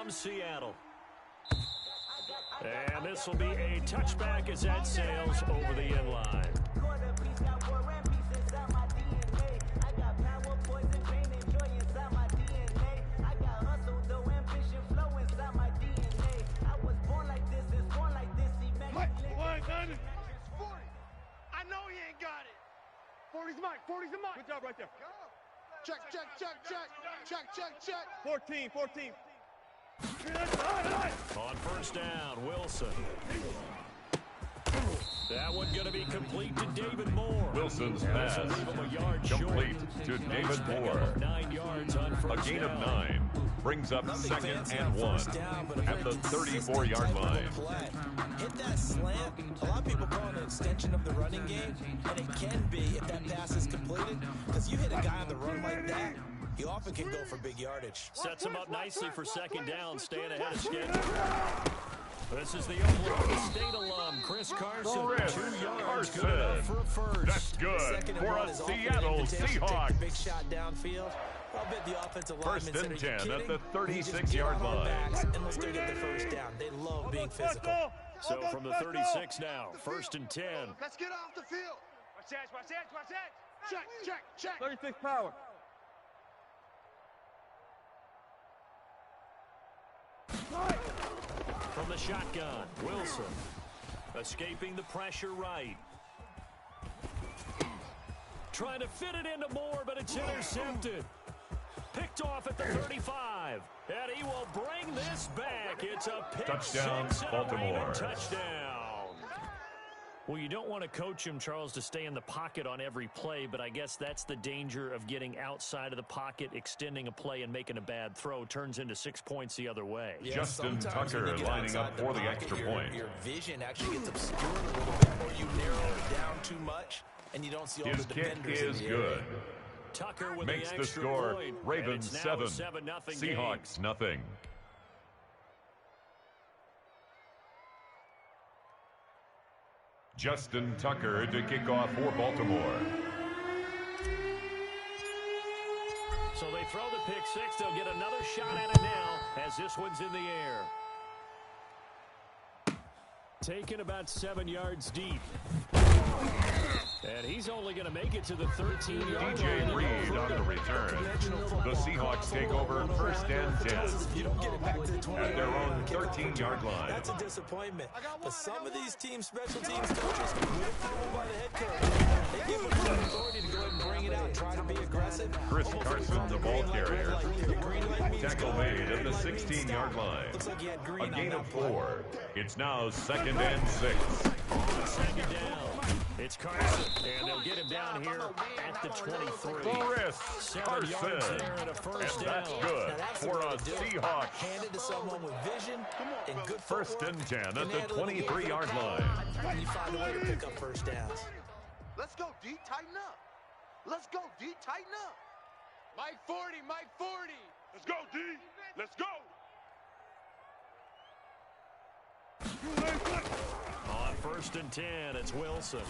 from Seattle. And this will be a touchback as that sails over the end line. I know he ain't got it. 40's Mike. 40's the Mike. Good job right there. Check, check, check, check. Check, check, check. 14. On first down, Wilson. That one going to be complete to David Moore. Wilson's pass complete to David Moore. 9 yards on first A gain down. of 9 brings up 2nd and 1 at the 34-yard line. Hit that slant. A lot of people call it an extension of the running game, and it can be if that pass is completed. Because you hit a guy on the run like that, he often can go for big yardage. Sets him up nicely for second down, staying ahead of schedule. This is the Oklahoma State alum, Chris Carson. 2 yards, good enough for a first. That's good for a Seattle Seahawks. Big shot downfield. I'll bet the offensive First linemen and said, 10 at the They just 36-yard get on line. backs and they'll still get the first down. They love being physical. So from the 36 now, first and 10. Let's get off the field. Watch that. Check, check, check. 36 power. From the shotgun, Wilson. Escaping the pressure right. Trying to fit it into Moore, but it's intercepted. Picked off at the 35. And he will bring this back. It's a pick Touchdown, six and a Baltimore. Raider touchdown. Well, you don't want to coach him, Charles, to stay in the pocket on every play, but I guess that's the danger of getting outside of the pocket, extending a play, and making a bad throw. Turns into 6 points the other way. Yeah, Justin sometimes when Tucker you get lining up outside for the pocket, extra your- point. Your vision actually gets obscured a little bit, or you narrow it down too much, and you don't see all His the kick defenders is in the area. good. Tucker with Makes the the extra score point. Ravens And it's now 7, 7-0 Seahawks game. nothing. Justin Tucker to kick off for Baltimore. So they throw the pick six. They'll get another shot at it now as this one's in the air. Taken about 7 yards deep. And he's only going to make it to the 13-yard DJ line. Reed on the return. The Seahawks take over first and 10 You don't get it back to the 20 at their own 13-yard line. That's a disappointment. But some of these teams, special teams coaches, with approval by the head coach, they give them the authority to go ahead and bring it out and try to be aggressive. Chris Carson, the ball carrier. Green light means Tackle go. made at the 16-yard line. Looks like he had A green on gain that of play. 4. It's now 2nd and 6. On second down. It's Carson, and they'll get him down here at the 23. Chris 7 yards Carson. there and a first And that's down. good Now that's the for way a to do it. Seahawks. Hand it to someone with vision and good First footwork. and 10 at and the add a little 23-yard power, line. And you find a way to pick up first downs. Let's go, D. Tighten up. Let's go, D. Tighten up. Mike 40, Mike 40. Let's go, D. Let's go. On first and 10, it's Wilson.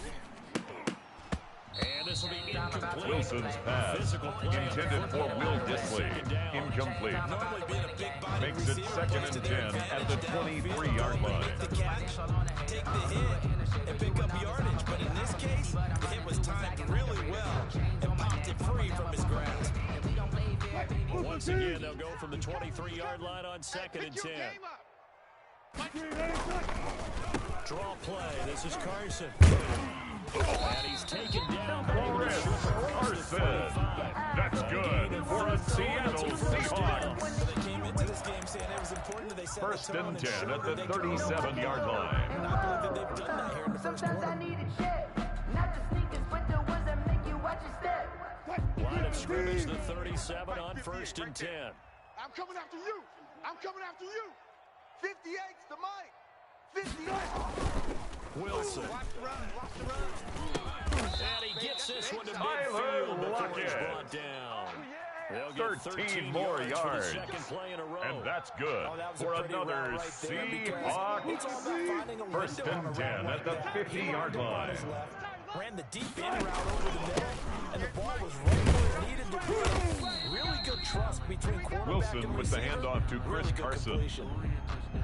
And this will be incomplete. Wilson's pass Physical play intended for Will Dissly. Second down. Incomplete. Normally being a big body Makes it receiver 2nd plays to and their 10 at the advantage 23-yard line. Make the catch, take the hit, and pick up yardage. But in this case, the hit was timed really well and popped it free from his grasp. Once again, they'll go from the 23-yard line on second and 10. Draw play. This is Carson. And he's taken down. Chris Carson. That's good for a Seattle Seahawks. They came into this game saying it was important that they set First the tone and 10 show at that the they could win. 37-yard line. And I believe that they've done that here in the first Sometimes I quarter. need a check, not the sneakers, but the ones that make you watch your step. Line of scrimmage, the 37 on first and 10. I'm coming after you. I'm coming after you. 58's the Mike. 58. Wilson. Watch the run. Watch the run. And he gets this one to Tyler midfield before Lockett. he's brought down. They'll get 13 more for the yards. second play in a row. And that's good Oh, that was a for pretty another route right there because it's all Seahawks. about finding a First window on and a 10 route at the like that. 50-yard line. Ran the deep in route over the middle, and the ball was right where it needed to be. Really good trust between quarterback Wilson and with the receiver. handoff to Chris Really good Carson. completion.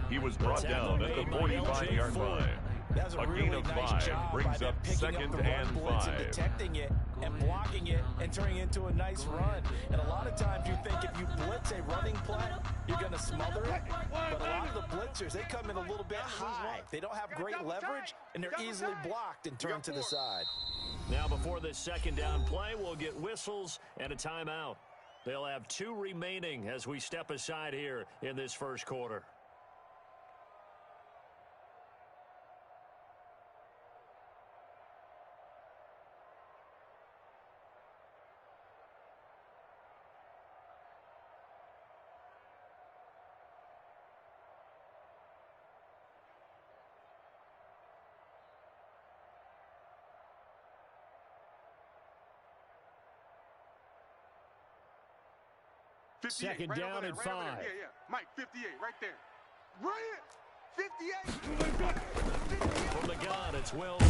He was brought down at the 45-yard line. That was a A really gain of nice 5 job by brings them up picking second up the run and blitz 5. and detecting it and blocking it and turning it into a nice run. And a lot of times you think if you blitz a running play, you're going to smother it. But a lot of the blitzers, they come in a little bit high. They don't have great leverage, and they're easily blocked and turned to the side. Now before this second down play, we'll get whistles and a timeout. They'll have 2 remaining as we step aside here in this first quarter. Second down and 5. Yeah. Mike, 58, right there. Right here. 58. From the gun, it's Wilson.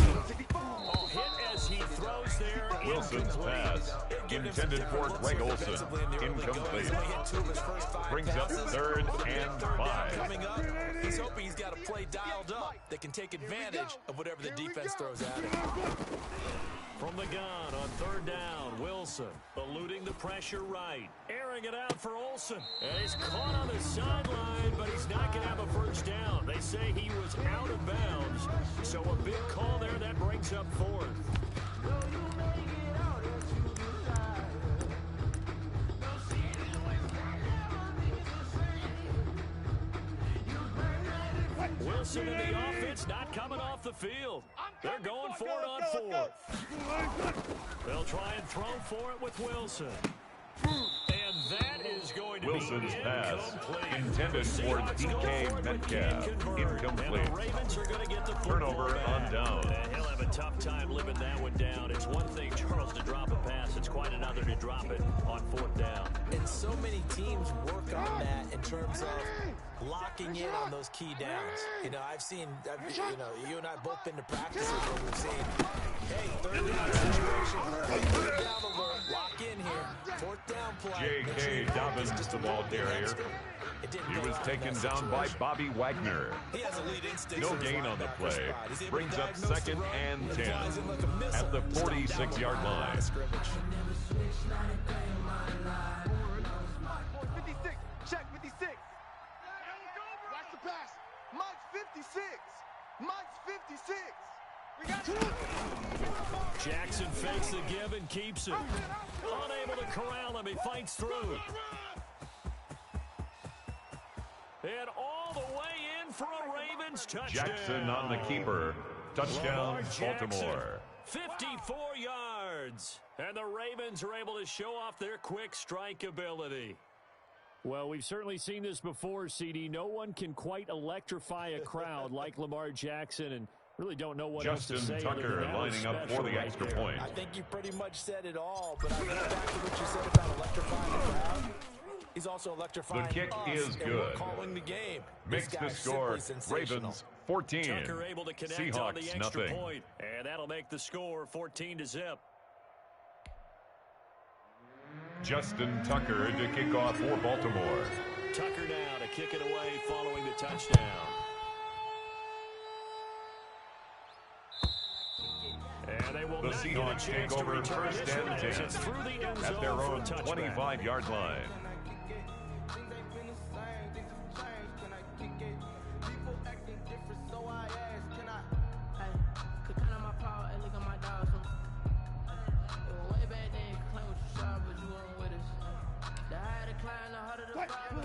Oh, hit as he throws there. Wilson's pass, intended for Greg Olson, incomplete. Brings up 3rd and 5. Coming up, he's hoping he's got a play dialed up that can take advantage of whatever the defense throws at him. From the gun on 3rd down, Wilson eluding the pressure right. Airing it out for Olsen. And he's caught on the sideline, but he's not going to have a first down. They say he was out of bounds. So a big call there that brings up 4th. Wilson in the offense not coming off the field. They're going for it on 4th. They'll try and throw for it with Wilson. And that is going to Wilson's be pass, incomplete. intended for DK Metcalf, incomplete. And the Ravens are going to get the Turnover on down. And he'll have a tough time living that one down. It's one thing, Charles, to drop a pass. It's quite another to drop it on 4th down. And so many teams work on that in terms of locking in on those key downs. You know, you and I both been to practices where we've seen, hey, 3rd down situation, 3rd down alert, lock in here, 4th down play. J.K. Dobbins, the ball carrier. He was taken down by Bobby Wagner. He has a lead instinct. No gain on the play. Brings up 2nd and 10 at the 46-yard line. 56. Check 56. Watch the pass. Mike's 56. Mike's 56. We got Jackson fakes the give and keeps it. Unable to corral him. He fights through. And all the way in for a Ravens touchdown. Jackson on the keeper. Touchdown, Baltimore. 54 yards. And the Ravens are able to show off their quick strike ability. Well, we've certainly seen this before, CD. No one can quite electrify a crowd like Lamar Jackson, and really don't know what else to say. Justin Tucker lining up for the extra point. I think you pretty much said it all, but I go back to what you said about electrifying the crowd. He's also electrifying The kick us, is and good. we're calling the game. Makes This the guy's score simply sensational. Ravens 14. Tucker able to connect on the Seahawks extra nothing. point, and that'll make the score 14-0. Justin Tucker to kick off for Baltimore. Tucker now to kick it away following the touchdown. And they will The not get a Seahawks chance take to over return 1st this and one as 10 it's through the end at zone their for a own touchback. 25-yard line.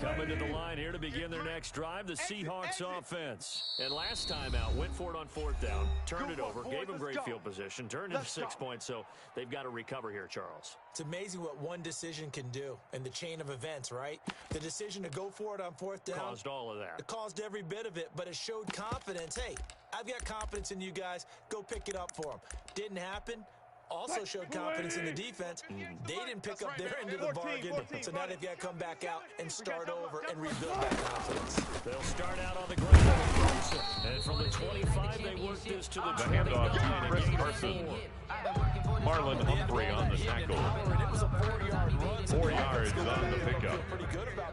Coming to the line here to begin their next drive, the Seahawks offense. And last time out, went for it on 4th down, turned it over, gave them great field position, turned into 6 points, so they've got to recover here, Charles. It's amazing what one decision can do in the chain of events, right? The decision to go for it on 4th down. Caused all of that. It caused every bit of it, but it showed confidence. Hey, I've got confidence in you guys. Go pick it up for them. Didn't happen. Also showed confidence in the defense. They didn't pick up their end of the bargain, so now they've got to come back out and start over and rebuild that confidence. They'll start out on the ground. And from the 25, they work this to the 20. The handoff to Chris Carson. Marlon Humphrey on the tackle. 4 yards on the pickup.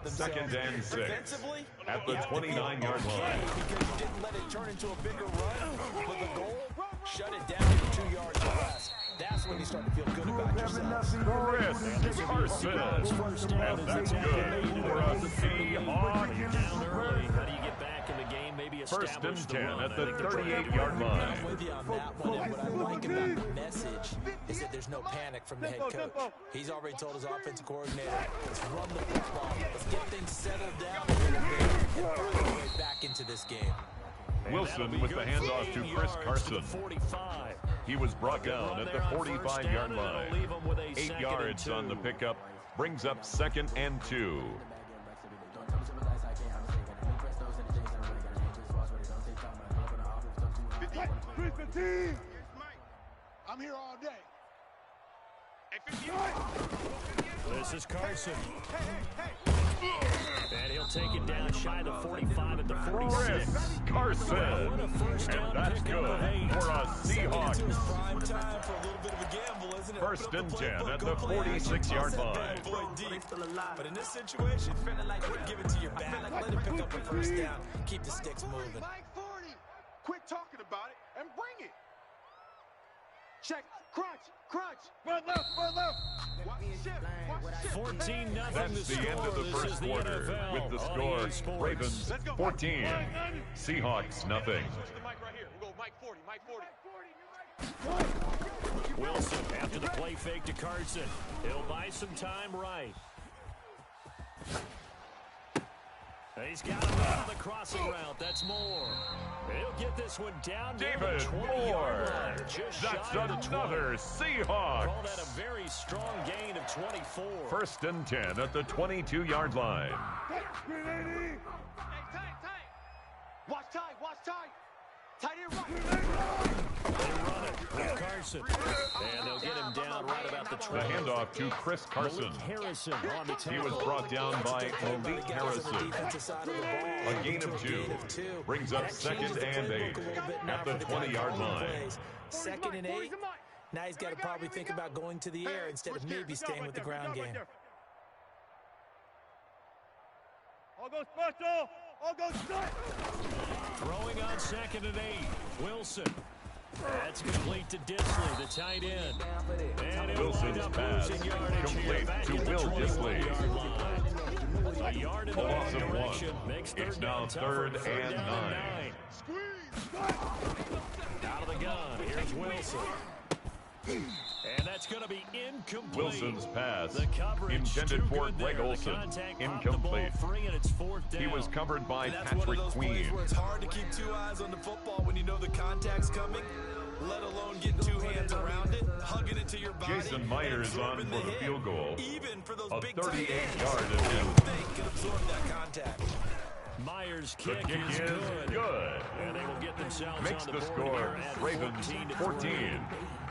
2nd and 6 at the 29-yard line. Because you didn't let it turn into a bigger run with the goal. Shut it down to 2 yards or less. That's when you start to feel good about yourself. Chris Carson. And that's good for a Seahawks. You're down early. How do you get back in the game? Maybe 1st and 10 run. at the 38-yard line. I'm with you on that one. And what I like about the message is that there's no panic from the head coach. He's already told his offensive coordinator, let's run the football. Let's get things settled down a little bit and earn our way back into this game. Wilson with the handoff to Chris Carson. He was brought down at the 45-yard line. 8 yards on the pickup. Brings up 2nd and 2. I'm here all day. This is Carson. And he'll take it down shy of the 45 at the 46. Carson. And that's good for a Seahawks. Prime time for a little bit of a gamble, isn't it? 1st and 10 at the 46-yard line. But in this situation, give it to your back. Let him pick up a 1st down. Keep the sticks moving. Mike 40. Quit talking about it and bring it. Check. Crunch. Crunch. Run left. Run left. 14-0 That's the end of the first quarter. With the score, Ravens 14, Seahawks nothing. Wilson after the play fake to Carson. He'll buy some time right. He's got him out of the crossing route. That's Moore. He'll get this one down near the 20-yard line. That's another Seahawks. Call that a very strong gain of 24. 1st and 10 at the 22-yard line. Hey, tight. Watch tight. Watch tight. Tight end right. They run it with Carson. And they'll get him down right about the 20. The handoff to Chris Carson. Harrison on the tackle. He was brought down by Malik Harrison. A gain of 2. Brings up 2nd and 8 at the 20-yard line. 2nd and 8. Now he's got to probably think about going to the air instead of maybe staying with the ground game. All go special. All go straight. Throwing on 2nd and 8. Wilson. That's complete to Disley, the tight end. And Wilson's pass complete to Will Disley. A yard in the loss of direction. 1. Makes It's now 3rd and 9. Out of the gun. Here's Wilson. And that's going to be incomplete. Wilson's pass The coverage intended for good Greg there. Olsen. Incomplete. Free and it's 4th down. He was covered by That's Patrick one of those Queen. plays where it's hard to keep 2 eyes on the football when you know the contact's coming, let alone getting 2 hands around it, hugging it to your body. Jason Myers on for the field goal. Even for those A big 38-yard you attempt. think can absorb that contact. Myers' The kick kick is is good. And they will get themselves Makes on the board score here at Ravens 14.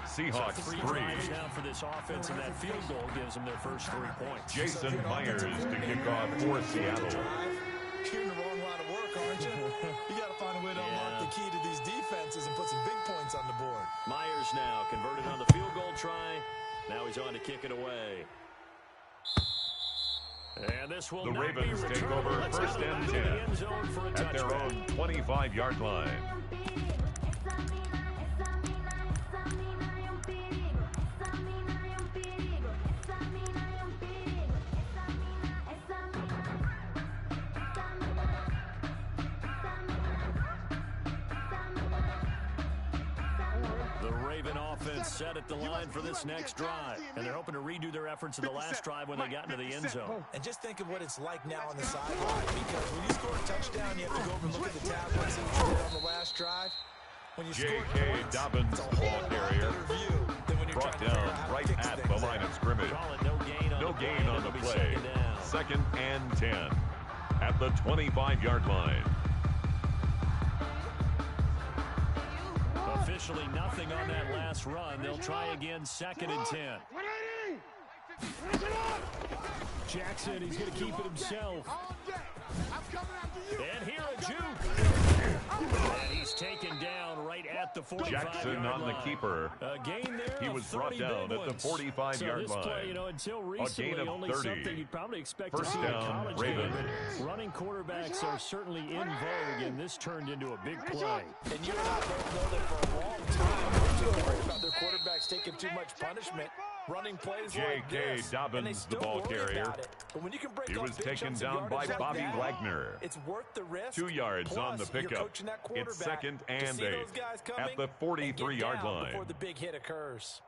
Seahawks 3. drives now for this offense, and that field goal gives them their first 3 points. Jason Myers to kick off for Seattle. You're in the wrong line of work, aren't you? You got to find a way to unlock the key to these defenses and put some big points on the board. Myers now converted on the field goal try. Now he's on to kick it away. And this will The not Ravens be take returned. over Let's 1st go and back to 10 the end zone for a at their touchback. own 25-yard line. The Raven offense set at the line for this next drive, and they're hoping to redo their efforts in the last drive when they got into the end zone. And just think of what it's like now on the sideline, because when you score a touchdown, you have to go over and look at the tablet and see what you did on the last drive. When you score J.K. points, Dobbins, it's a ball whole lot carrier, better view than when you're brought trying to figure out down how to right fix at the things. line of scrimmage. Call it no gain on No the gain on the It'll be play. 2nd and 10 at the 25-yard line. Officially nothing on that last run. They'll try again 2nd and 10. Jackson, he's going to keep it himself. And here a juke. And he's taken down right at the 45-yard line. Jackson on the keeper. A gain there. He was brought down at the 45-yard line. Play, until recently, a gain of only 30. something you'd probably expect First to see in a down, college Ravens. game. Running quarterbacks are certainly in vogue, and this turned into a big play. And you and I both know that for a long time, they're worried about their quarterbacks taking too much punishment, running plays like this, Dobbins, and they still the ball worry carrier. about it. But when you can break He up was big taken chunks of down by yardage like Bobby that, Wagner. it's worth the risk. 2 yards Plus, on the you're pickup. coaching that It's quarterback 2nd to and see 8 those guys coming at the and 43-yard get down line. before the big hit occurs.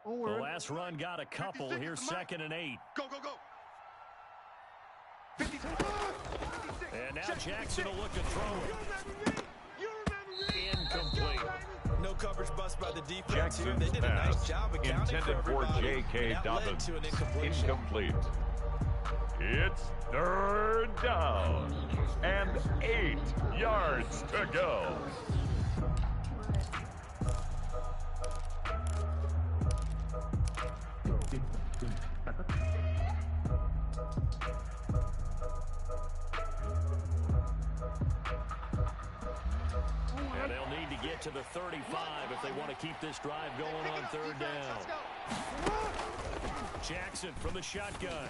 The last run got a couple. Here's 2nd and 8. Go, go, go. 56. And now Jackson will look to throw it. Incomplete. No coverage bust by the defense here. They Jackson's did a nice pass job accounting intended for everybody, J.K. and that led Dobbins. to an incompletion. Incomplete. It's 3rd down and 8 yards to go. And they'll need to get to the 35 if they want to keep this drive going on 3rd down. Jackson from the shotgun.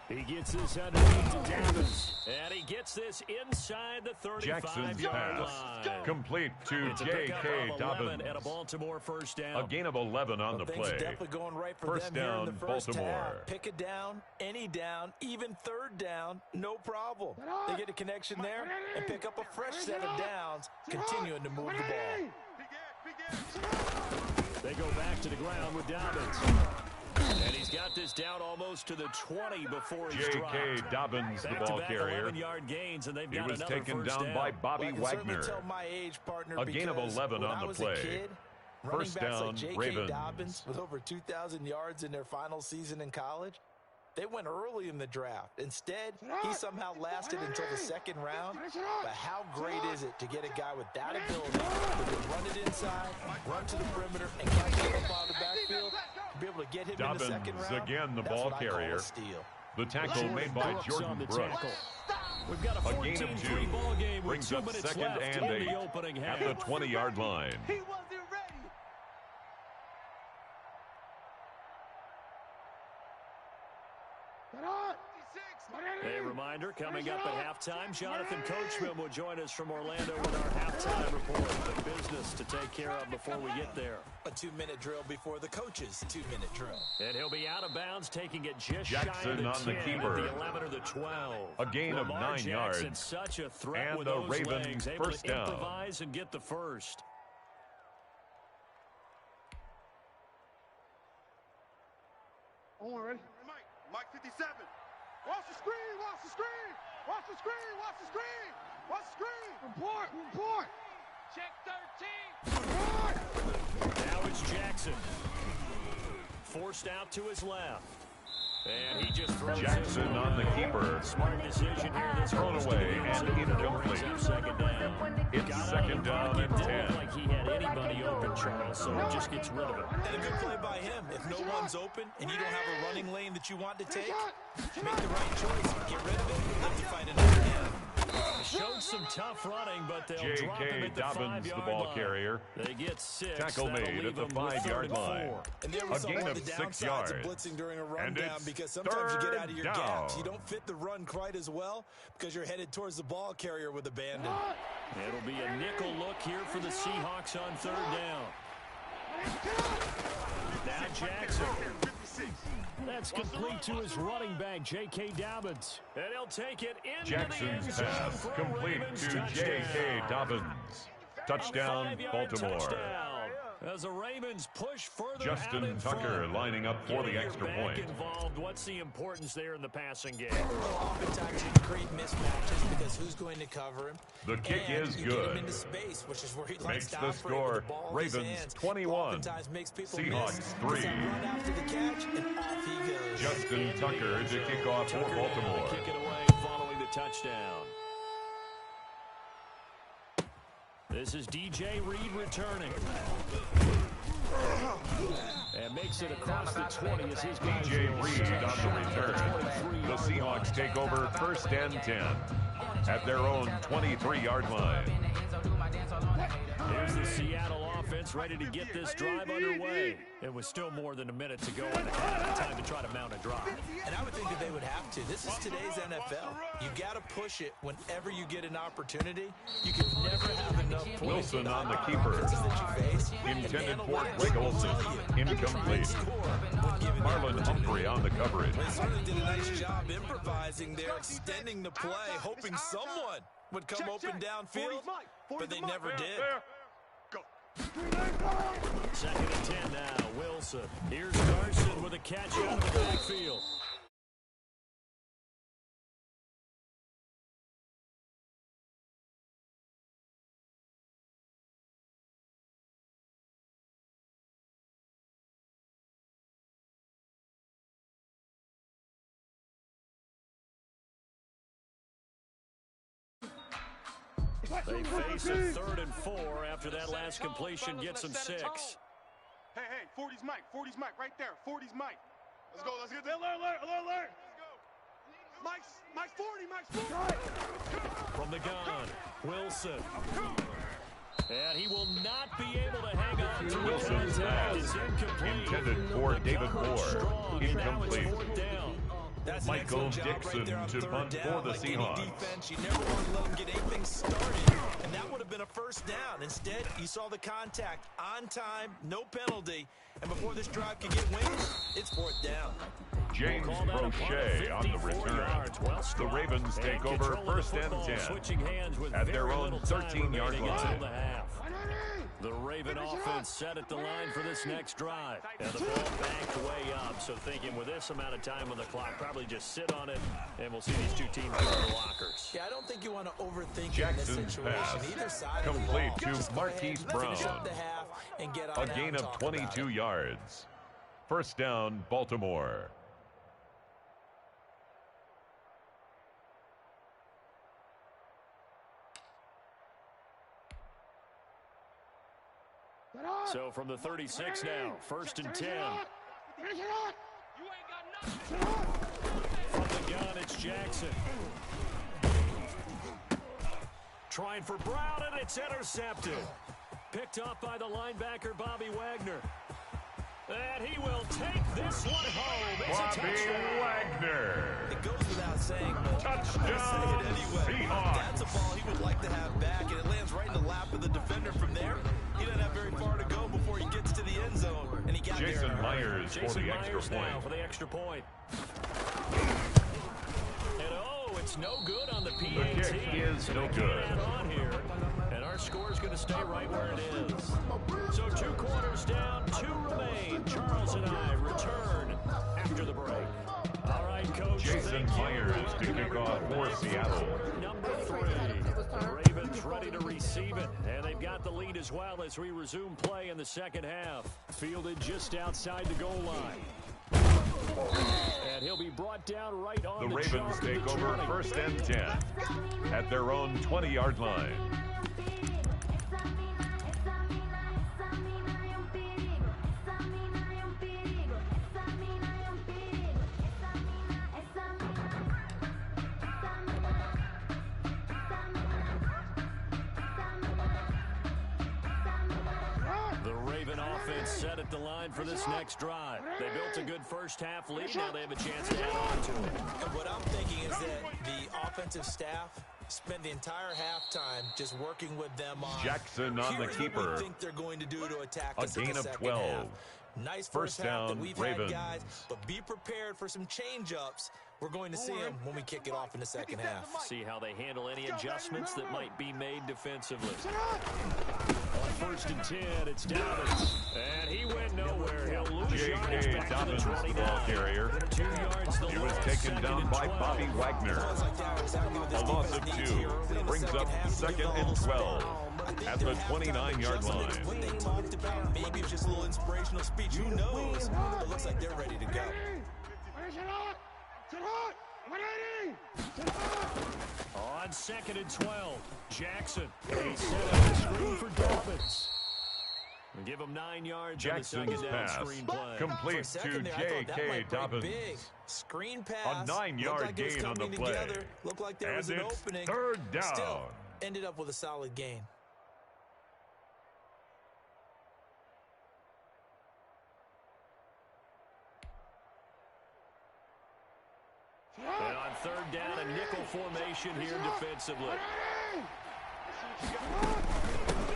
He gets this underneath to Dobbins. And he gets this inside the 35-yard line. Complete to It's a pickup J.K. of 11 Dobbins. at a Baltimore first down. A gain of 11 on the Things play. definitely going right for First them here in down, the first Baltimore. half. Pick a down, any down, even 3rd down, no problem. They get a connection there and pick up a fresh set of downs, continuing to move the ball. They go back to the ground with Dobbins. And he's got this down almost to the 20 before he's dropped. J.K. Dobbins, the ball carrier. 11-yard gains, and they've He got was another taken first down by Bobby Well, I can certainly Wagner. tell my age, partner, A gain of because 11 when on I the was play. a kid, running First backs down, like J.K. Ravens. Dobbins with over 2,000 yards in their final season in college, they went early in the draft. Instead, he somehow lasted until the 2nd round. But how great is it to get a guy with that ability who can run it inside, run to the perimeter, and catch it up out of the backfield, to be able to get him Dobbins, in the 2nd round? again, the That's ball what I call carrier. a steal. The tackle made by Jordan on the Brooks. tackle. We've got a A gain of 14-3 2 ball game with brings 2 up minutes 2nd left and in 8 the opening half. at the 20-yard line. He wasn't ready. A reminder, coming up at halftime, Jonathan Coachman will join us from Orlando with our halftime report. The business to take care of before we get there. A 2-minute drill before the coach's 2-minute drill. And he'll be out of bounds, taking it just Jackson shy of the on 10 the keeper. at the 11 or the 12. A gain of Lamar 9 Jackson, yards. such a threat And with the those Ravens legs, able first to down. improvise and get the first. Oh, ready? Mike 57. Watch the screen, watch the screen. Watch the screen, watch the screen. Watch the screen. Report. Check 13. Report. Now it's Jackson. Forced out to his left. And he just throws Jackson this on the keeper. Smart decision here. This Thrown away and incomplete. Second down. It's Got 2nd down and 10. Didn't look like he had anybody open, Charles, so he just gets rid of it. And a good play by him. If no one's open and you don't have a running lane that you want to take, make the right choice. Get rid of it. Look to find another down. Showed some tough running, but they'll drop him J.K. at the Dobbins, the 5-yard ball line. carrier. They get 6. Tackle That'll made leave at the them with 5-yard 3rd and line. 4. And there A was gain one of of the 6 downsides yards. of blitzing during a And rundown it's because sometimes you get out of your 3rd gaps. down. You don't fit the run quite as well because you're headed towards the ball carrier with abandon. It'll be a nickel look here for the Seahawks on 3rd down. Now Jackson. That's complete to his running back, J.K. Dobbins. And he'll take it into Jackson's the end zone pass for a complete Ravens to touchdown. J.K. Dobbins. Touchdown, 5-yard Baltimore. touchdown. As the Ravens push further out Justin in Tucker front. lining up for the Getting your extra back point. involved. What's the importance there in the passing game? Well, oftentimes you create mismatches because who's going to cover him. The kick and is you get him good. into space, which is where he Makes likes to the operate score, with the ball in his Ravens hands. 21, Oftentimes makes people Seahawks miss 3. because they run after the catch and off he goes. Justin Tucker to kick off for Tucker now to Baltimore. kick it away following the touchdown. This is DJ Reed returning. And makes it across the 20 as his guys DJ Reed on the return. The Seahawks take over 1st and 10 at their own 23-yard line. Here's the Seattle offense ready to get this drive underway. It was still more than a minute to go in the half. Time to try to mount a drive. And I would think that they would have to. This is today's NFL. You got to push it whenever you get an opportunity. You can never have enough points. Wilson on the keeper. Intended for Greg Olsen. Incomplete. Marlon Humphrey on the coverage. They certainly did a nice job improvising there, extending the play, hoping someone would come open downfield, but they never did. 2nd and 10 now. Wilson. Here's Carson with a catch out of the backfield. They face a 3rd and 4 after that last completion gets them 6. Hey, 40's Mike, right there. 40's Mike. Let's go, let's get there. Alert. Mike's 40. From the gun, Wilson. And he will not be able to hang on to Wilson's it. It's pass incomplete. intended for David Moore. Incomplete. That's an Michael excellent job Dixon right there on to 3rd punt down. for the Like any Seahawks. defense, you never want to let them get anything started, and that would have been a 1st down. Instead, you saw the contact on time, no penalty, and before this drive could get wings, it's 4th down. James Brochet on the return. The Ravens take over 1st and 10 at their own 13-yard line. The Raven offense set at the line for this next drive. And the ball backed way up. So thinking with this amount of time on the clock, probably just sit on it, and we'll see these two teams go to the lockers. Yeah, I don't think you want to overthink Jackson's in this situation. pass Either side complete of the ball. to Just go ahead, Marquise finish Brown. up the half and get A on gain down, of talk about 22 it. yards. 1st down, Baltimore. So from the 36 now, 1st and 10. From the gun, it's Jackson. Trying for Brown, and it's intercepted. Picked up by the linebacker, Bobby Wagner. And he will take this one home. It's a Bobby touchdown. Wagner. It goes without saying, but Touchdown, I'm gonna say it anyway. Seahawks. That's a ball he would like to have back, and it lands right in the lap of the defender from there. He doesn't have very far to go before he gets to the end zone, and he got Jason there. Myers for Jason the extra Myers now point. for the extra point. And oh, it's no good on the PAT. The kick is no good. On here, and our score is going to stay right where it is. So 2 quarters down, 2 remain. Charles and I return after the break. All right, Coach. Jason Myers to kick off for Seattle. Number 3. The Ravens ready to receive it, and they've got the lead as well as we resume play in the 2nd half. Fielded just outside the goal line. And he'll be brought down right on The the Ravens jump take to the over 20. 1st and 10 at their own 20-yard line. The Raven offense set at the line for this next drive. They built a good 1st half lead. Now they have a chance to add on to it. And what I'm thinking is that the offensive staff spent the entire halftime just working with them on Jackson on the here's keeper. what we think they're going to do to attack A us in gain the of 2nd 12. half. Nice first half down, that we've Ravens. had, guys, but be prepared for some change-ups. We're going to see them when we kick it off in the 2nd half. See how they handle any adjustments that might be made defensively. On 1st and 10, it's Dobbins. And he went nowhere. He'll lose yardage J.K. back to the Dobbins, the 29. ball carrier. 2 yards the He was loss, taken 2nd down and by 12. Bobby Wagner. Balls like that are exactly what this A loss defense of needs 2 here early in the brings up half to give 2nd them a and little 12 spin. I think at their the halftime 29-yard adjustments, line. what they talked about, maybe it's just a little inspirational speech. Who knows? It looks like they're ready to go. On 2nd and 12, Jackson. He set up the screen for Dobbins. Give him 9 yards. Jackson's on the second down pass screen play. complete to J.K. Dobbins. Screen pass. A 9-yard like gain on the play. Looked like there was an opening. Third down. Still ended up with a solid gain. And on third down, a nickel formation here defensively.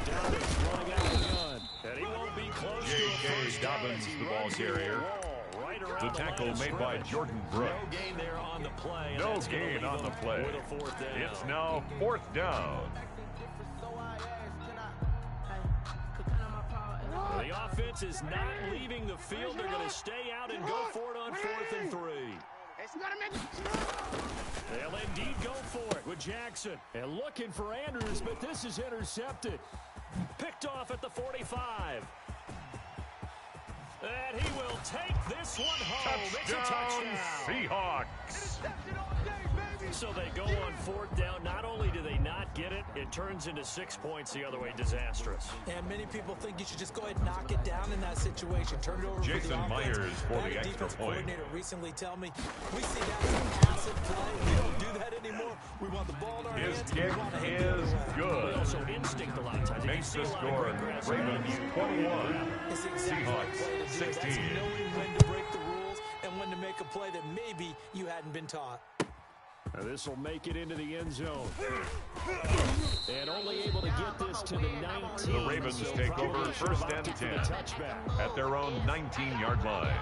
Dobbins running out of the gun. And he won't be close to a first down. Dobbins, the ball carrier. Right the tackle made by Jordan Brooks. No gain there on the play. No gain on the play. It's now 4th down. The offense is not leaving the field. They're going to stay out and go for it on 4th and 3. They'll indeed go for it with Jackson. And looking for Andrews, but this is intercepted. Picked off at the 45. And he will take this one home. It's a touchdown. Seahawks. So they go on 4th down. Not only do they not get it, it turns into 6 points the other way. Disastrous. And many people think you should just go ahead and knock it down in that situation. Turn it over Jason for the offense. Myers for the extra defense point. Coordinator recently tell me, we see that as a passive play. We don't do that anymore. We want the ball in our hands. His kick is good. Also instinct a lot of times. Makes the score Ravens 21. Seahawks 16. Knowing when to break the rules and when to make a play that maybe you hadn't been taught. This will make it into the end zone. And only able to get this to the 19. The Ravens take over 1st and 10 at their own 19-yard line.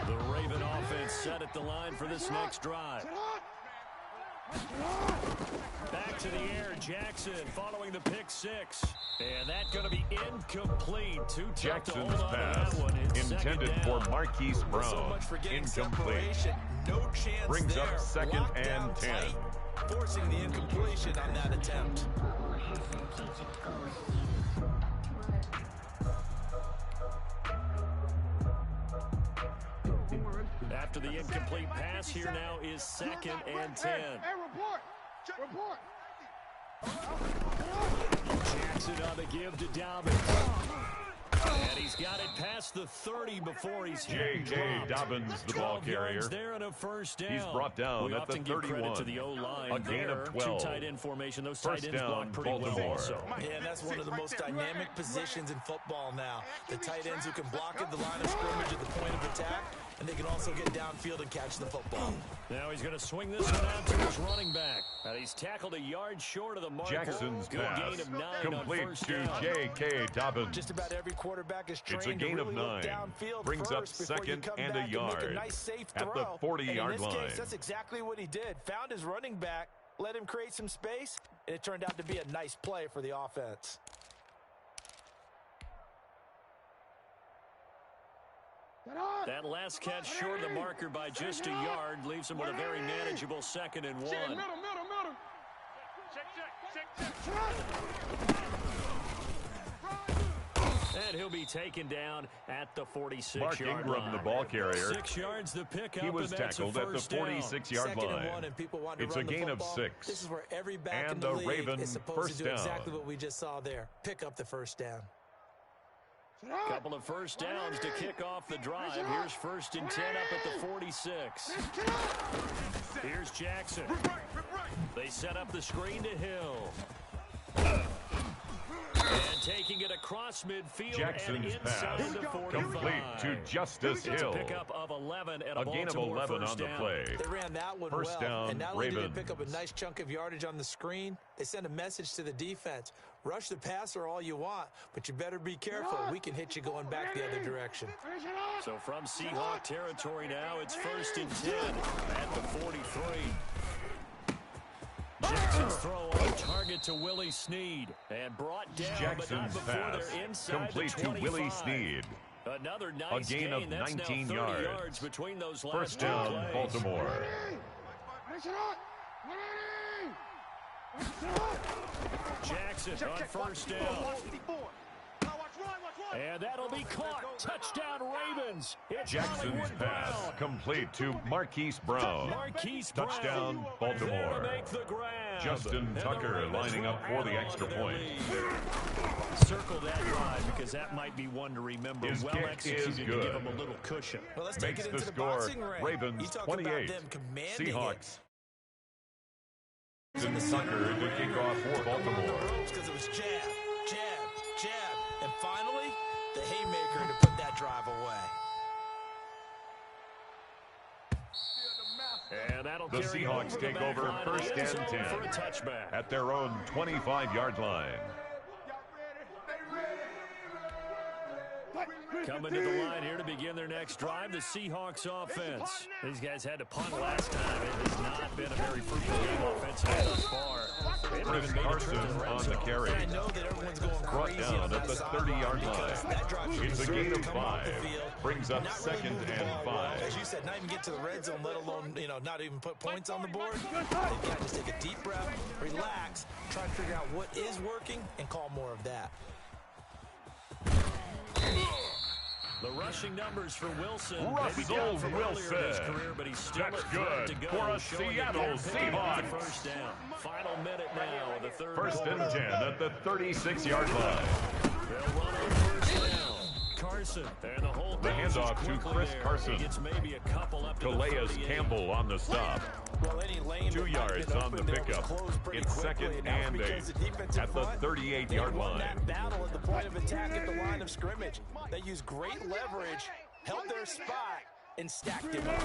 The Raven offense set at the line for this next drive. Back to the air, Jackson following the pick 6. And that's going to be incomplete. Jackson's pass intended for Marquise Brown. So much for getting incomplete. Separation. No chance Brings there. up 2nd Locked and down 10. tight, forcing the incompletion on that attempt. After the incomplete pass, here now is 2nd and 10. Hey, report. Jackson on the give to Dobbins. And he's got it past the 30 before he's hit. J.K. Dobbins, the ball carrier. There and a first down. He's brought down at the 31. Give credit to the O-line. A gain of 12. 2 tight end formation. Those First tight ends down, block pretty Baltimore. well also. Yeah, and that's one of the most dynamic positions in football now. The tight ends who can block at the line of scrimmage at the point of attack, and they can also get downfield and catch the football. Now he's going to swing this one out to his running back. And he's tackled a yard short of the mark. Jackson's Good pass gain of 9 complete on first to down. J.K. Dobbins. Just about every quarterback is trained It's a gain to of really 9. look downfield Brings up first before you 2nd come and back a yard make a nice, safe at the throw. 40-yard In this line. case, that's exactly what he did. Found his running back, let him create some space, and it turned out to be a nice play for the offense. That last catch short of the marker by just a yard leaves him with a very manageable 2nd and 1. Middle. And he'll be taken down at the 46-yard Mark Ingram, line. the ball carrier. 6 yards the pickup. He was tackled at the 46-yard line. And people want to It's run a the gain of football. 6. This is where every back And in the the league Raven is supposed first to do down. exactly what we just saw there. Pick up the first down. Couple of first downs to kick off the drive. Here's 1st and 10 up at the 46. Here's Jackson. They set up the screen to Hill. And taking it across midfield Jackson's and inside pass the 45. complete to Justice It's a Hill. pickup of 11 and A gain of Baltimore 11 first on the down. play. They ran that one First well, down, and not only did Ravens. they pick up a nice chunk of yardage on the screen, they sent a message to the defense. Rush the passer all you want, but you better be careful. We can hit you going back the other direction. So from Seahawk territory now, it's 1st and 10 at the 43. Jackson's throw on target to Willie Snead and brought down, Jackson's but not before pass they're inside complete the to 25. Willie Snead. Another nice A gain of That's 19 now 30 yards. between those last First two down, plays. Baltimore. Jackson on first down. And that'll be caught. Touchdown, Ravens. It's Jackson's pass complete to Marquise Brown. Touchdown, Baltimore. Justin Tucker lining up for the extra point. Circle that drive because that might be one to remember. His well kick executed is to good. give him a little cushion. Well, let's take Makes it the into score boxing ring. Ravens 28. Seahawks. In the Tucker to kick off for Baltimore. Because it was jab, jab, jab. And finally, the haymaker to put that drive away. And that'll The Seahawks take over first and 10 for a touchback. at their own 25-yard line. Coming to the line here to begin their next drive, the Seahawks offense. These guys had to punt last time. It has not been a very fruitful game offensively thus far. Chris Carson on the carry. I know that everyone's going Brought crazy down at the 30-yard line. It's a gain of 5. Brings up second and 5. As you said, not even get to the red zone, let alone, not even put points on the board. They've got to just take a deep breath, relax, try to figure out what is working, and call more of that. The rushing numbers for Wilson. Russell from Wilson. In his career, but he's still That's a threat good to go, for a showing Seattle again, picking up the Seahawks. first down. Final minute now of the third First and quarter. 10 at the 36-yard line. They'll run on first down. Carson. And the whole The handoff to Chris Carson. He gets maybe a couple up to Calais the 38. Campbell on the stop. Well, any lane 2 yards on the pickup. It's second and 8 at the 38-yard line. That battle at the point of attack at the line of scrimmage. They used great leverage, held their spot, and stacked him up.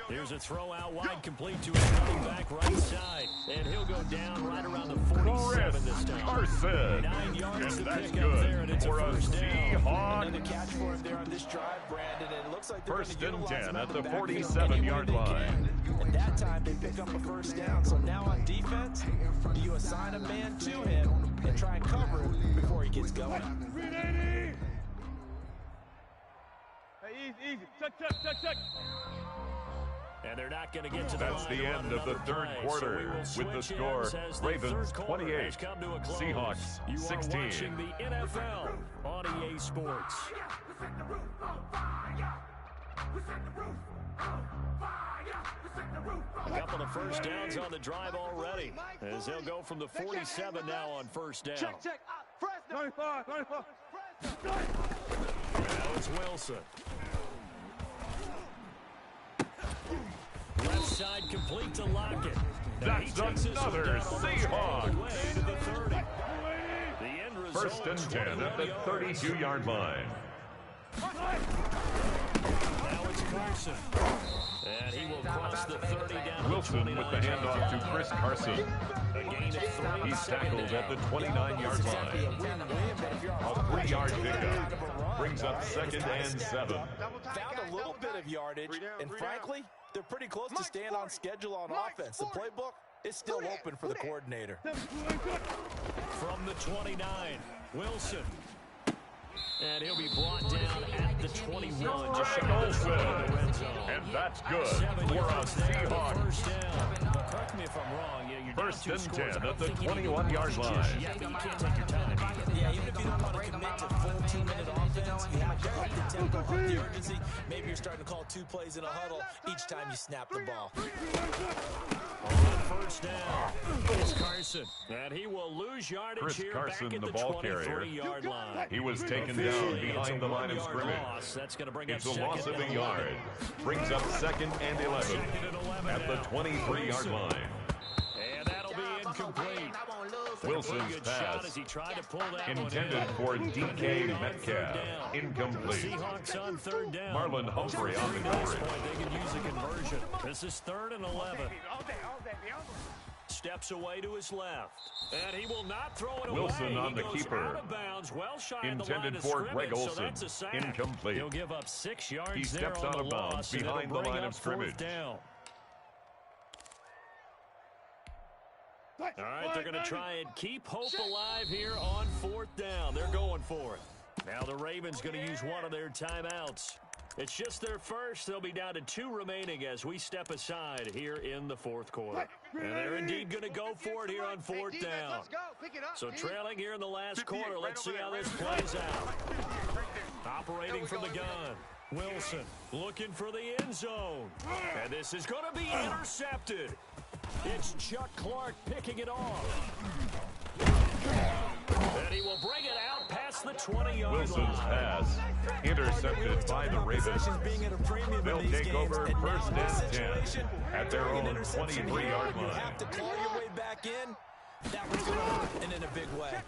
Here's a throw out wide, complete to his running back right side. And he'll go down right around the 47 this time. Carson. 9 yards And to that's pick up there, good and it's for a first down. Seahawk. Another catch for him there on this drive, Brandon, and it looks like they're First going and to 10 at the backfield 47-yard any way they line. can. And that time they pick up a first down. So now on defense, do you assign a man to him and try and cover him before he gets going? Hey, easy. Check. And they're not going to get to the That's line the to run end of the another third play. quarter So we will with the switch score ends as the Ravens third quarter 28, has come to a close. Seahawks You 16. are watching the NFL on EA Sports. A couple of first downs on the drive already, as they'll go from the 47 now on first down. Check. 95. Now it's Wilson. Left side complete to Lockett. That's another Seahawk. To the 30. The end result, First and 10 at the 32-yard line. Now it's Carson. And he will cross the 30 down Wilson to the with the 29. handoff to Chris Carson. A gain of 3. He's tackled at the 29-yard line. A 3-yard pickup brings up second and 7. Found a little bit of yardage, and frankly, they're pretty close to staying on schedule on offense. The playbook is still open for the coordinator. From the 29, Wilson. And he'll be brought down at the 21. Just shy of the red zone. And that's good 7 for a yards there, the Seahawk. first down. Correct me if I'm wrong. Yeah, you're First down and 2 scores. 10 I don't at the think you need to 21-yard rush line. just yet, but you can't take your time. Yeah, even if you don't want to commit to full 2-minute offense, you have to up the tempo, up the urgency. Maybe you're starting to call 2 plays in a huddle each time you snap the ball. On first down, it's Carson. And he will lose yardage Chris here Carson, back at the the ball carrier. 23-yard line. He was taken down Officially, it's behind a the line of 1-yard scrimmage. loss. That's going to bring It's up a loss of second a and yard. 11. Brings up second and 11 Second and 11 at the now. 23-yard line. And that'll be incomplete. Wilson's Pretty good shot pass as he tried to pull that intended one in. for DK Metcalf. Incomplete. Seahawks on third down. Marlon Humphrey on the At this carry. point, they can use a conversion. This is 3rd and 11. Steps away to his left. And he will not throw it away. Wilson on He the goes keeper. out of bounds, well shy of the line Intended of for scrimmage, Greg so Olsen. that's a sack. Incomplete. He'll give up 6 yards He steps there on out the of bounds loss, and behind it'll the bring line up of scrimmage. 4th down. All right, they're going to try and keep hope alive here on 4th down. They're going for it. Now the Ravens going to use one of their timeouts. It's just their first. They'll be down to 2 remaining as we step aside here in the fourth quarter. And they're indeed going to go for it here on 4th down. So trailing here in the last quarter. Let's see how this plays out. Operating from the gun. Wilson looking for the end zone. And this is going to be intercepted. It's Chuck Clark picking it off. And he will bring it out past the 20-yard line. Wilson's pass intercepted by the Ravens. They'll take over first and 10 at their own 23-yard line. You have to claw your way back in. That was going to hurt, and in a big way.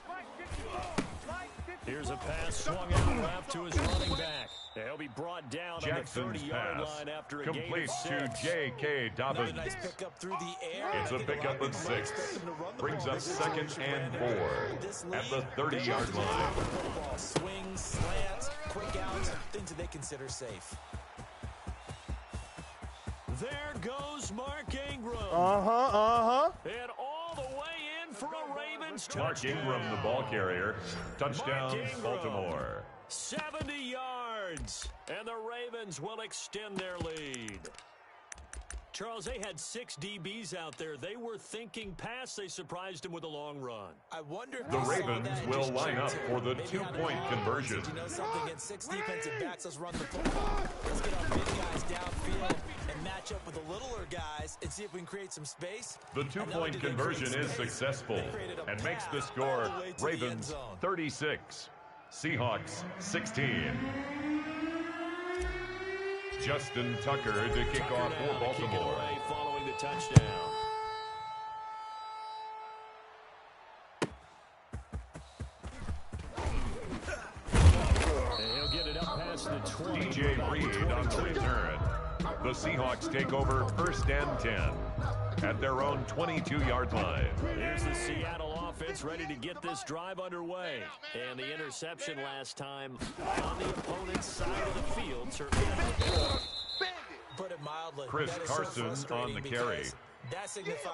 Here's a pass swung out left to his running back. He'll be brought down Jackson's on the 30-yard pass line after a complete gain of 6. to J.K. Dobbins. Nice pickup through the air. It's a pickup of 6. Brings up 2nd and 4 at the 30-yard line. Swings, slants, quick outs, things that they consider safe. There goes Mark Ingram. And all the way in for a Ravens touchdown. Mark Ingram, the ball carrier. Touchdown, Baltimore. 70 yards. And the Ravens will extend their lead. Charles, they had 6 DBs out there. They were thinking pass. They surprised him with a long run. I wonder if the Ravens will line up for the 2-point conversion. You know something? Against 6 defensive backs, let's run the football. Let's get our big guys downfield and match up with the littler guys and see if we can create some space. The 2-point conversion is successful and makes the score Ravens 36, Seahawks 16. Justin Tucker to kick off for Baltimore. Following the touchdown. And he'll get it up past the 20. DJ Reed on the return. The Seahawks take over 1st and 10 at their own 22-yard line. Here's the Seattle offense ready to get this drive underway. And the interception last time on the opponent's side of the field. Certainly. Put it mildly. Chris Carson on the carry.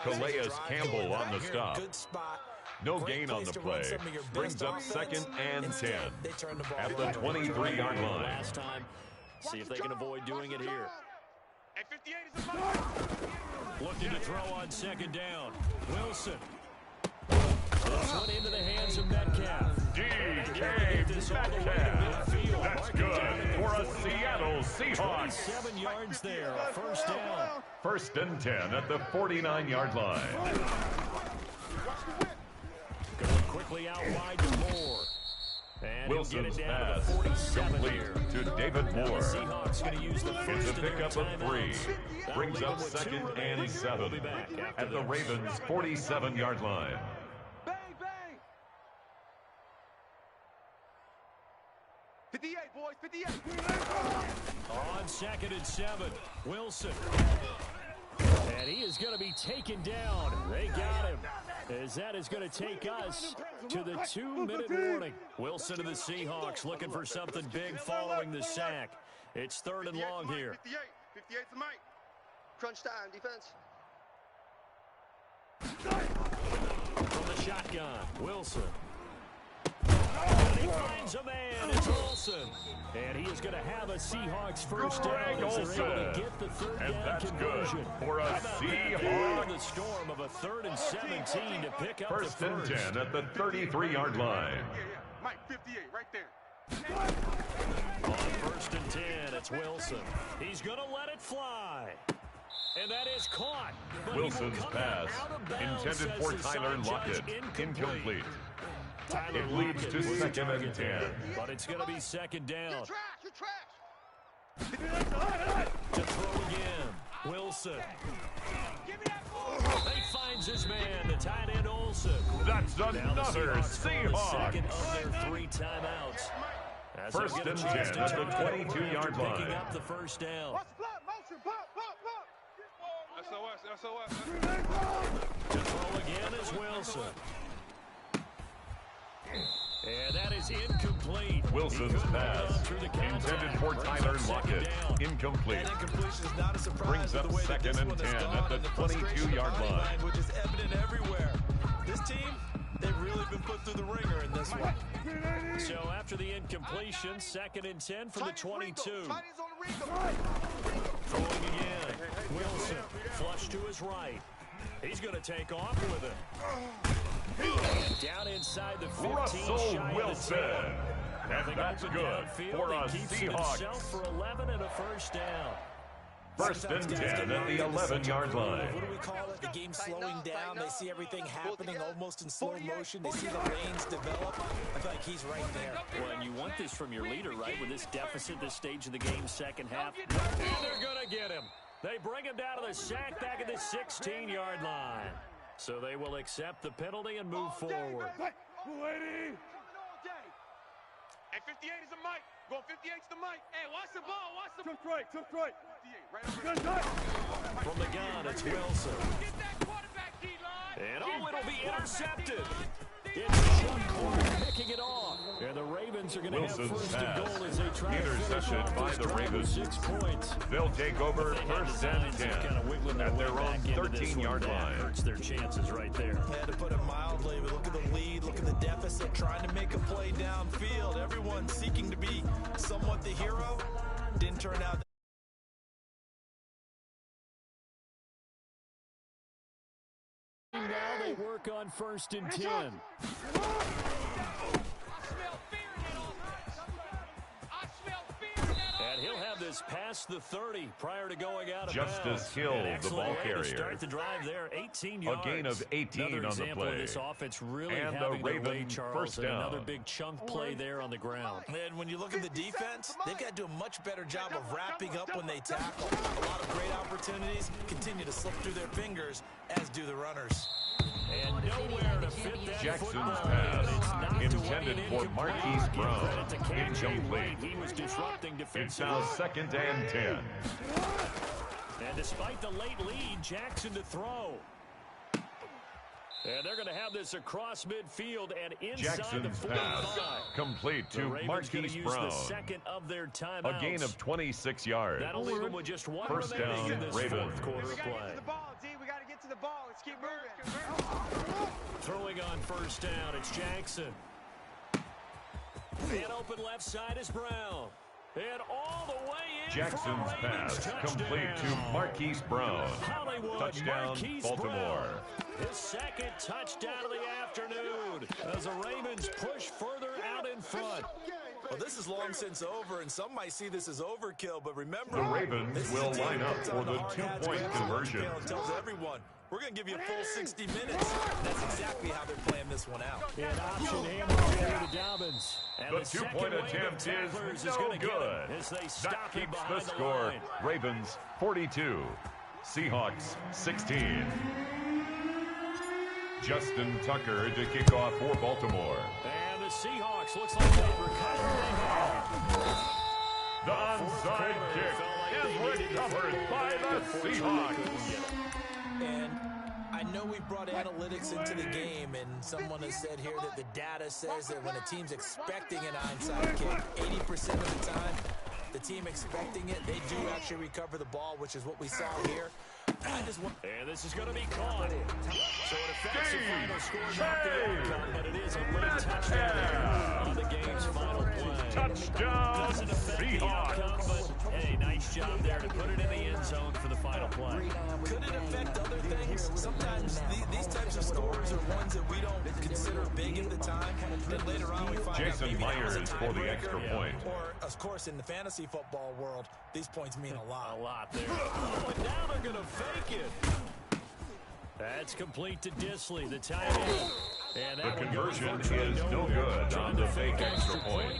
Calais Campbell on the stop. Good spot. No gain on the play. Brings up 2nd and 10 at the 23-yard line. Last time. See if they can avoid doing it here. Looking to throw on 2nd down. Wilson. This one into the hands of Metcalf. DJ Metcalf. That's good for a Seattle Seahawks. 7 yards there. A 1st down. 1st and 10 at the 49-yard line. Going quickly out wide to Moore. And Wilson's he'll get it down pass to the 47 complete here. to David Now Moore. the Seahawks going to use the first It's a pickup of 3. Brings up 2nd and 7 at the Ravens' 47-yard line. Bang, bang. 58, boys, 58. On 2nd and 7, Wilson. And he is going to be taken down. They got him. As that is going to take us to the 2-minute warning. Wilson to the Seahawks looking for something big following the sack. It's 3rd and long here. 58 to Mike. Crunch time, defense. From the shotgun, Wilson. And he finds a man. It's Olsen. And he is going to have a Seahawks first down as they're able to get the 3rd down conversion. Good for a Seahawks. The storm of a 3rd and 17 to pick up 1st the and first. 10 at the 33-yard line. Mike, 58, right there. On 1st and 10, it's Wilson. He's going to let it fly. And that is caught. But Wilson's pass intended for Tyler Lockett. Incomplete. It leads to 2nd and 10. But it's going to be 2nd down. You're trash. To throw again. Wilson. He finds his man, the tight end Olsen. That's Now the another Seahawks. Second Seahawks. of their 3 timeouts. As First they get a and chance 10 to at the turn it over 22-yard after line. Picking up the first down. Watch the block, motion, pop. SOS. To throw again is Wilson. And that is incomplete. Wilson's pass intended for Tyler Lockett. Incomplete. That incompletion is not a surprise. Brings up the way that 2nd this and one 10 has at gone the and frustration 22-yard body line. Which is evident everywhere. This team, they really been put through the ringer in this one. So after the incompletion, 2nd and 10 from the 22. Throwing again. Wilson, flush to his right. He's going to take off with it. Down inside the 15. Russell Wilson. And that's good for a Seahawks. For 11 and a first down. First and 10 at the 11-yard line. What do we call it? The game slowing down. They see everything happening almost in slow motion. They see the lanes develop. I feel like he's right there. Well, and you want this from your leader, right? With this deficit, this stage of the game, second half. And they're going to get him. They bring him down to the sack back at the 16-yard line. So they will accept the penalty and move forward. Hey, 58 is the mic. Going 58's the mic. Hey, watch the ball. Watch the... Took right. 58, right over. From the gun, it's Wilson. Get that quarterback, D-line. And it'll be intercepted. It's Chuck Clark picking it off. And the Ravens are going to have first and goal as they try to finish off by the Ravens. 6 points. They'll take over first and 10 at their own 13-yard line. Hurts their chances right there. Yeah, to put it mildly, we look at the lead, look at the deficit, trying to make a play downfield. Everyone seeking to be somewhat the hero. Didn't turn out. Now they work on first and 10. And he'll have this past the 30 prior to going out of bounds. Justice Hill, the ball carrier. Start the drive there, 18 yards. A gain of 18 another on the example play. Of this offense really And having the Ravens their way, Charles, first down. Another big chunk play there on the ground. And when you look at the defense, they've got to do a much better job of wrapping up when they tackle. A lot of great opportunities continue to slip through their fingers, as do the runners. And nowhere to fit that Jackson's football. pass, It's intended for Marquise Brown, incomplete. He was disrupting It's defensive. now 2nd and 10. And despite the late lead, Jackson to throw. And they're going to have this across midfield and inside Jackson's the 45. pass, complete to Marquise Brown. The second of their timeouts. A gain of 26 yards. That'll leave them with just one First remaining down, in this Ravens. fourth quarter of play. We got to get to the ball. Let's keep moving. Throwing on first down, it's Jackson. And open left side is Brown. And all the way in. Jackson's pass, complete to Marquise Brown. Hollywood, Touchdown, Marquise Baltimore. Brown. His second touchdown of the afternoon as the Ravens push further out in front. Well, this is long since over, and some might see this as overkill, but remember, The Ravens this is will a team line that up puts for on the hard hats, two-point grabs the lunch conversion. pail and tells everyone, we're going to give you a full 60 minutes. That's exactly how they're playing this one out. An option handoff here to Dobbins. And The two-point attempt is no good. That keeps the score. Ravens 42, Seahawks 16. Justin Tucker to kick off for Baltimore. And the Seahawks looks like they recovered. The onside kick is recovered by the Seahawks. And I know we brought analytics into the game, and someone has said here that the data says that when a team's expecting an onside kick, 80% of the time, the team expecting it, they do actually recover the ball, which is what we saw here. And this is going to be caught. So it affects the final score, not the outcome, but it is a late touchdown on the game's final play. Touchdown, Doesn't affect the outcome, but hey, nice job there to put it in the end zone for the final play. Could it affect other things? Sometimes these types of scores are ones that we don't consider big at the time. Then later on we find Jason out maybe that was a Myers for the tiebreaker. extra point. Or, of course, in the fantasy football world, these points mean a lot. A lot there. Oh, and now they're going to fake it. That's complete to Disley, the tight end. And The that one conversion goes virtually is no nowhere. good on the fake extra point.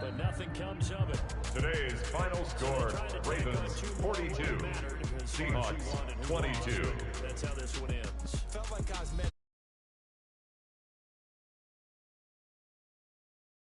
But nothing comes of it. Today's final score, Ravens 42, Seahawks 22. That's how this one ends. Felt like I was meant